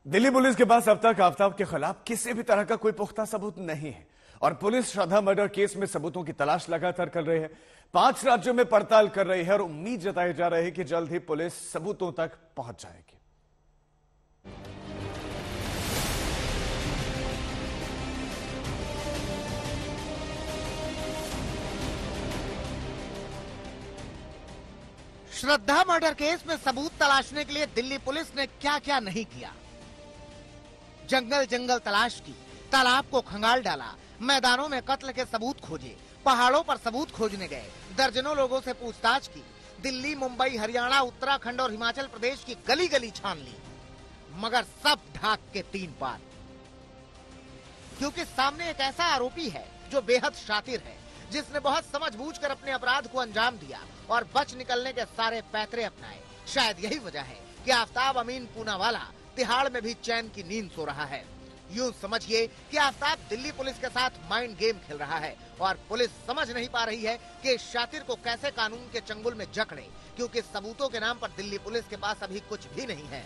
Delhi police के पास अब तक आफताब के खिलाफ किसी भी तरह का कोई पुख्ता सबूत नहीं है और पुलिस श्रद्धा मर्डर केस में सबूतों की तलाश लगातार कर रही है। 5 राज्यों में पड़ताल कर रही है और उम्मीद जताई जा रही है कि जल्द ही पुलिस सबूतों तक पहुंच जाएगी। श्रद्धा मर्डर केस में सबूत तलाशने के लिए दिल्ली पुलिस ने क्या क्या नहीं किया। जंगल जंगल तलाश की, तालाब को खंगाल डाला, मैदानों में कत्ल के सबूत खोजे, पहाड़ों पर सबूत खोजने गए, दर्जनों लोगों से पूछताछ की, दिल्ली, मुंबई, हरियाणा, उत्तराखंड और हिमाचल प्रदेश की गली गली छान ली, मगर सब ढाक के 3 पार। क्योंकि सामने एक ऐसा आरोपी है जो बेहद शातिर है, जिसने बहुत समझबूझ कर अपने अपराध को अंजाम दिया और बच निकलने के सारे पैतरे अपनाए। शायद यही वजह है कि आफताब अमीन पूनावाला तिहाड़ में भी चैन की नींद सो रहा है। यूं समझिए कि आफताब दिल्ली पुलिस के साथ माइंड गेम खेल रहा है और पुलिस समझ नहीं पा रही है कि शातिर को कैसे कानून के चंगुल में जकड़े, क्योंकि सबूतों के नाम पर दिल्ली पुलिस के पास अभी कुछ भी नहीं है।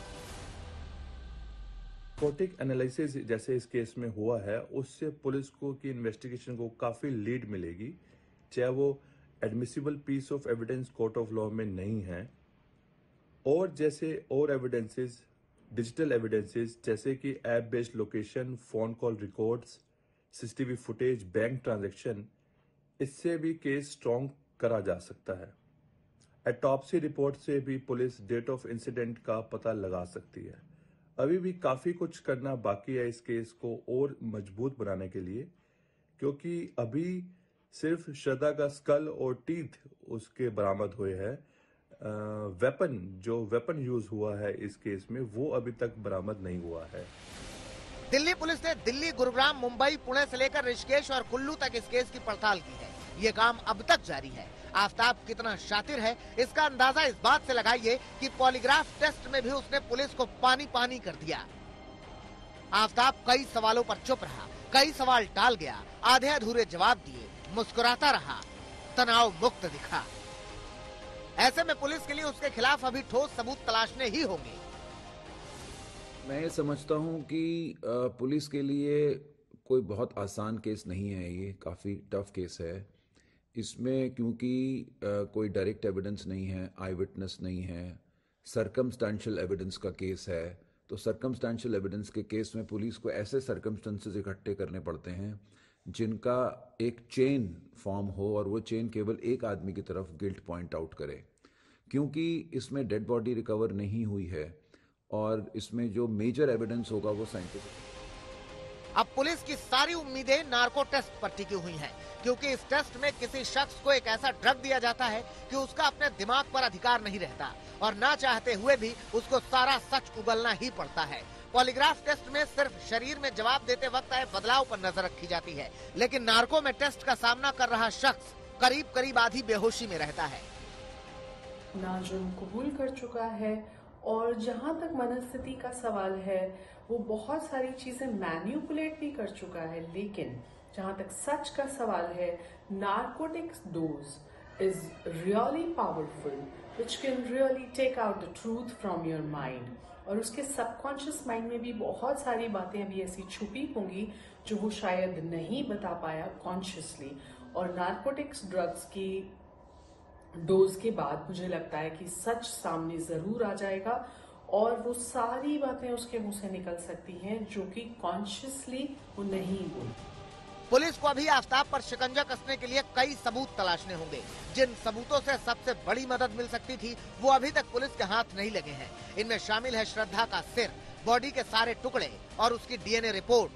नार्कोटिक एनालिसिस जैसे इस केस में हुआ है, उससे पुलिस को की इन्वेस्टिगेशन को काफी लीड मिलेगी, चाहे वो admissible piece of evidence court of law में नहीं है। और जैसे और एविडेंसेस, डिजिटल एविडेंसेस जैसे कि app based location, phone call records, CCTV footage, bank transaction, इससे भी केस स्ट्रॉन्ग करा जा सकता है। ऑटोप्सी रिपोर्ट से भी पुलिस डेट ऑफ इंसिडेंट का पता लगा सकती है। अभी भी काफी कुछ करना बाकी है इस केस को और मजबूत बनाने के लिए, क्योंकि अभी सिर्फ श्रद्धा का स्कल और टीथ उसके बरामद हुए हैं। वेपन यूज हुआ है इस केस में, वो अभी तक बरामद नहीं हुआ है। दिल्ली पुलिस ने दिल्ली, गुरुग्राम, मुंबई, पुणे से लेकर ऋषिकेश और कुल्लू तक इस केस की पड़ताल की है। ये काम अब तक जारी है। आफताब कितना शातिर है, इसका अंदाजा इस बात से लगाइए कि पॉलीग्राफ टेस्ट में भी उसने पुलिस को पानी पानी कर दिया। आफताब कई सवालों पर चुप रहा, कई सवाल टाल गया, आधे अधूरे जवाब दिए, मुस्कुराता रहा, तनाव मुक्त दिखा। ऐसे में पुलिस के लिए उसके खिलाफ अभी ठोस सबूत तलाशने ही होंगे। मैं ये समझता हूँ कि पुलिस के लिए कोई बहुत आसान केस नहीं है, ये काफ़ी टफ केस है। इसमें क्योंकि कोई डायरेक्ट एविडेंस नहीं है, आई विटनेस नहीं है, सर्कमस्टेंशियल एविडेंस का केस है, तो सर्कमस्टेंशियल एविडेंस के केस में पुलिस को ऐसे सर्कमस्टेंसेस इकट्ठे करने पड़ते हैं जिनका एक चेन फॉर्म हो और वो चेन केवल एक आदमी की तरफ गिल्ट पॉइंट आउट करे। क्योंकि इसमें डेड बॉडी रिकवर नहीं हुई है और इसमें जो मेजर एविडेंस होगा वो साइंटिफिक। अब पुलिस की सारी उम्मीदें नार्को टेस्ट पर टिकी हुई हैं, क्योंकि इस टेस्ट में किसी शख्स को एक ऐसा ड्रग दिया जाता है कि उसका अपने दिमाग पर अधिकार नहीं रहता और ना चाहते हुए भी उसको सारा सच उगलना ही पड़ता है। पॉलीग्राफ टेस्ट में सिर्फ शरीर में जवाब देते वक्त आए बदलाव पर नजर रखी जाती है, लेकिन नार्को में टेस्ट का सामना कर रहा शख्स करीब करीब आधी बेहोशी में रहता है। ना जुर्म कबूल कर चुका है और जहां तक मनस्थिति का सवाल है वो बहुत सारी चीजें मैन्युपुलेट भी कर चुका है, लेकिन जहां तक सच का सवाल है, narcotics dose is really powerful which can really take out the truth from your mind. और उसके सबकॉन्शियस माइंड में भी बहुत सारी बातें अभी ऐसी छुपी होंगी जो वो शायद नहीं बता पाया कॉन्शियसली। और नार्कोटिक्स ड्रग्स की डोज के बाद मुझे लगता है कि सच सामने जरूर आ जाएगा और वो सारी बातें उसके मुंह से निकल सकती हैं जो कि कॉन्शियसली वो नहीं बोलती। पुलिस को अभी आफताब पर शिकंजा कसने के लिए कई सबूत तलाशने होंगे। जिन सबूतों से सबसे बड़ी मदद मिल सकती थी वो अभी तक पुलिस के हाथ नहीं लगे हैं। इनमें शामिल है श्रद्धा का सिर, बॉडी के सारे टुकड़े और उसकी डीएनए रिपोर्ट,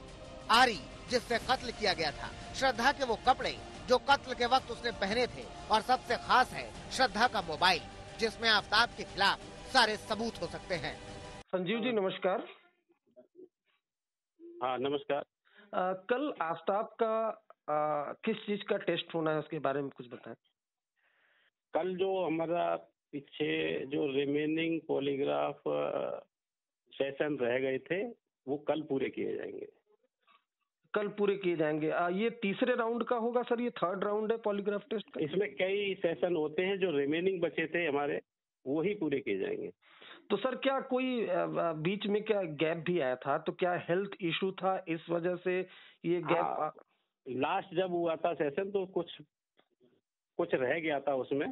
आरी जिससे कत्ल किया गया था, श्रद्धा के वो कपड़े जो कत्ल के वक्त उसने पहने थे और सबसे खास है श्रद्धा का मोबाइल जिसमें आफताब के खिलाफ सारे सबूत हो सकते हैं। संजीव जी नमस्कार। हाँ नमस्कार। कल आफताब का किस चीज का टेस्ट होना है उसके बारे में कुछ बताएं। कल जो हमारा पीछे जो रिमेनिंग पॉलीग्राफ सेशन रह गए थे वो कल पूरे किए जाएंगे। कल पूरे किए जाएंगे। ये तीसरे राउंड का होगा सर, ये थर्ड राउंड है पॉलीग्राफ टेस्ट का? इसमें कई सेशन होते हैं, जो रिमेनिंग बचे थे हमारे वो ही पूरे किए जाएंगे। तो सर क्या कोई बीच में क्या गैप भी आया था, तो क्या हेल्थ इशू था इस वजह से ये गैप? लास्ट जब हुआ था सेशन तो कुछ रह गया था उसमें,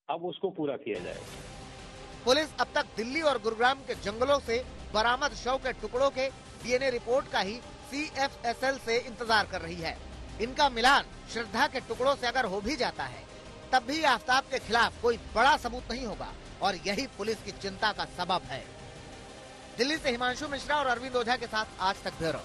अब उसको पूरा किया जाएगा। पुलिस अब तक दिल्ली और गुरुग्राम के जंगलों से बरामद शव के टुकड़ों के डीएनए रिपोर्ट का ही CFSL से इंतजार कर रही है। इनका मिलान श्रद्धा के टुकड़ों से अगर हो भी जाता है, तब भी आफ्ताब के खिलाफ कोई बड़ा सबूत नहीं होगा और यही पुलिस की चिंता का सबब है। दिल्ली से हिमांशु मिश्रा और अरविंद ओझा के साथ आज तक ब्यूरो।